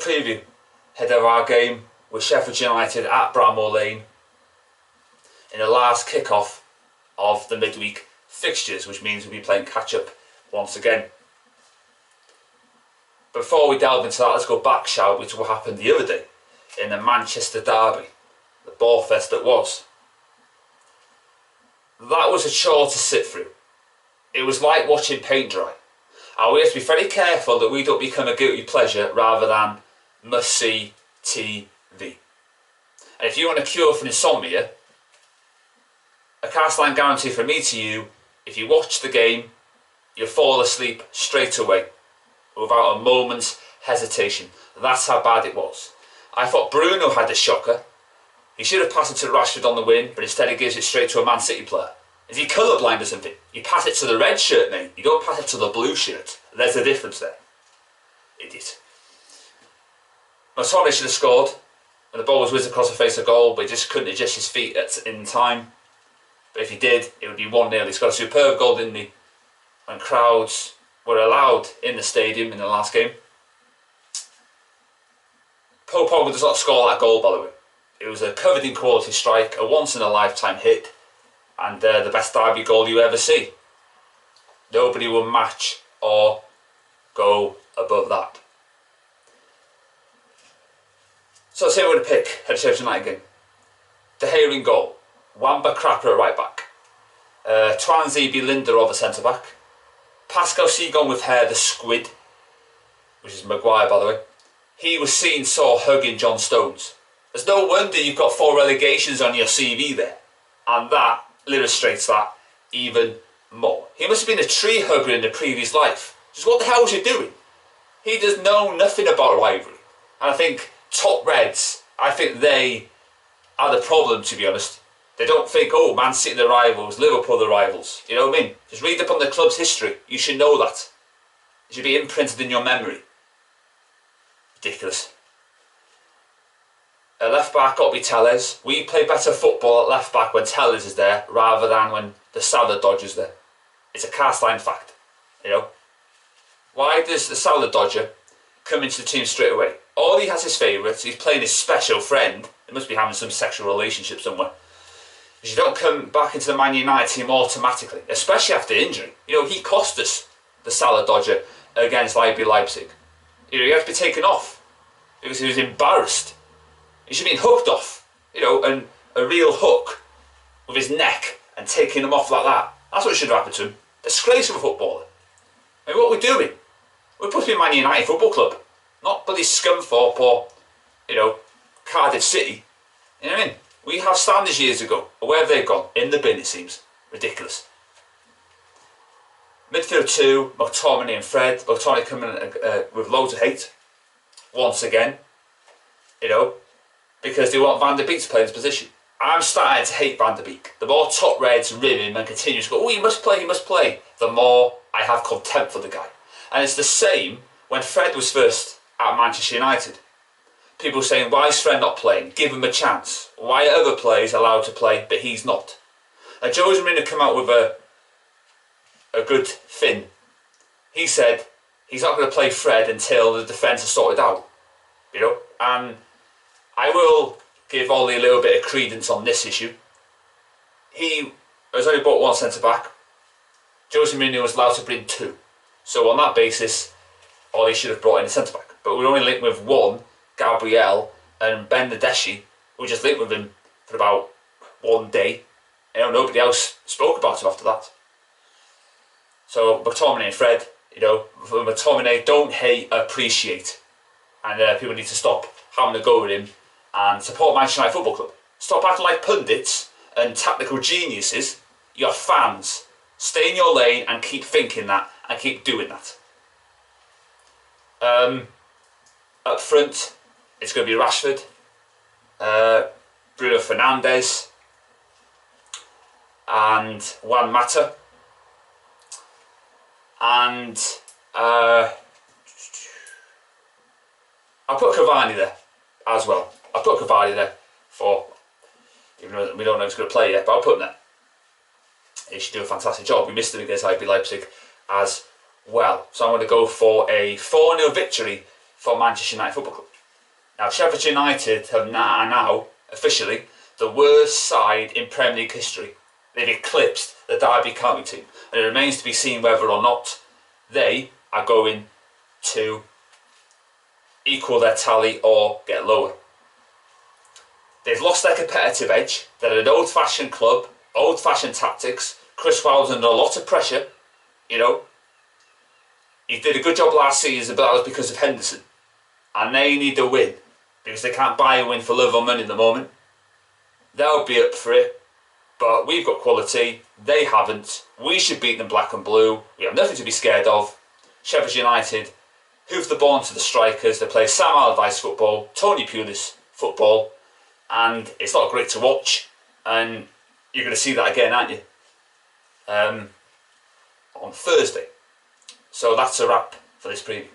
preview ahead of our game with Sheffield United at Bramall Lane in the last kick-off of the midweek fixtures, which means we'll be playing catch-up once again. Before we delve into that, let's go back, shall we, to what happened the other day in the Manchester derby, the ball fest that was. That was a chore to sit through. It was like watching paint dry. And we have to be very careful that we don't become a guilty pleasure rather than must-see TV. And if you want a cure for insomnia, a cast-line guarantee from me to you, if you watch the game, you'll fall asleep straight away without a moment's hesitation. That's how bad it was. I thought Bruno had a shocker. He should have passed it to Rashford on the win, but instead he gives it straight to a Man City player. Is he colourblind or something? You pass it to the red shirt, mate. You don't pass it to the blue shirt. There's a difference there. Idiot. McTominay should have scored when the ball was whizzed across the face of goal, but he just couldn't adjust his feet in time. But if he did, it would be 1-0. He's got a superb goal, didn't he? And crowds were allowed in the stadium in the last game. Paul Pogba does not score that goal, by the way. It was a covered in quality strike, a once-in-a-lifetime hit, and the best derby goal you ever see. Nobody will match or go above that. So let's say we're going to pick head of Sheffield United game. De Gea in goal. Wamba Crapper at right back. Twanzi Bilinda at centre back. Pascal Seagon with hair, the squid, which is Maguire, by the way. He was saw hugging John Stones. There's no wonder you've got 4 relegations on your CV there. And that illustrates that even more. He must have been a tree hugger in the previous life. Just what the hell was he doing? He does know nothing about rivalry. And I think top Reds, I think they are the problem, to be honest. They don't think, oh, Man City the rivals, Liverpool the rivals. You know what I mean? Just read up on the club's history. You should know that. It should be imprinted in your memory. Ridiculous. At left back, got to be Telles. We play better football at left back when Telles is there rather than when the salad dodger's there. It's a cast-line fact, you know. Why does the salad dodger come into the team straight away? All he has is favourites. He's playing his special friend. They must be having some sexual relationship somewhere. Because you don't come back into the Man United team automatically, especially after injury. You know, he cost us the salad dodger against RB Leipzig. You know, he had to be taken off because he was embarrassed. He should have been hooked off, you know, and a real hook with his neck and taking him off like that. That's what should have happened to him. Disgrace of a footballer. I mean, what are we doing? We're supposed to be Man United Football Club, not bloody Scunthorpe or, you know, Cardiff City. You know what I mean? We have standards years ago. Where have they gone? In the bin, it seems. Ridiculous. Midfield 2, McTominay and Fred. McTominay coming in with loads of hate. Once again. You know, because they want Van der Beek to play in his position. I'm starting to hate Van der Beek. The more top Reds rib him and continue to go, oh, he must play, the more I have contempt for the guy. And it's the same when Fred was first at Manchester United. People saying, why is Fred not playing? Give him a chance. Why are other players allowed to play, but he's not? And Jose Mourinho come out with a good thing. He said he's not going to play Fred until the defence is sorted out. You know? And I will give Ollie a little bit of credence on this issue. He has only bought 1 centre-back. Jose Mourinho was allowed to bring 2. So on that basis, Ollie should have brought in a centre-back. But we're only linked with 1, Gabriel, and Ben Nadeshi. We just linked with him for about 1 day. You know, nobody else spoke about him after that. So McTominay and Fred, you know, for McTominay, don't hate, appreciate. And people need to stop having a go with him and support Manchester United Football Club. Stop acting like pundits and tactical geniuses. You're fans. Stay in your lane and keep thinking that and keep doing that. Up front, it's going to be Rashford, Bruno Fernandes, and Juan Mata. And I'll put Cavani there as well. I'll put Cavani there for, even though we don't know if he's going to play yet, but I'll put him there. He should do a fantastic job. We missed him against RB Leipzig as well. So I'm going to go for a 4-0 victory for Manchester United Football Club. Now, Sheffield United are now officially the worst side in Premier League history. They've eclipsed the Derby County team, and it remains to be seen whether or not they are going to equal their tally or get lower. They've lost their competitive edge. They're an old-fashioned club, old-fashioned tactics. Chris Wilder's under a lot of pressure, you know. He did a good job last season, but that was because of Henderson. And they need a win, because they can't buy a win for love or money at the moment. They'll be up for it, but we've got quality. They haven't. We should beat them black and blue. We have nothing to be scared of. Sheffield United hoof the ball to the strikers. They play Sam Allardyce football, Tony Pulis football, and it's not great to watch. And you're going to see that again, aren't you? On Thursday. So that's a wrap for this preview.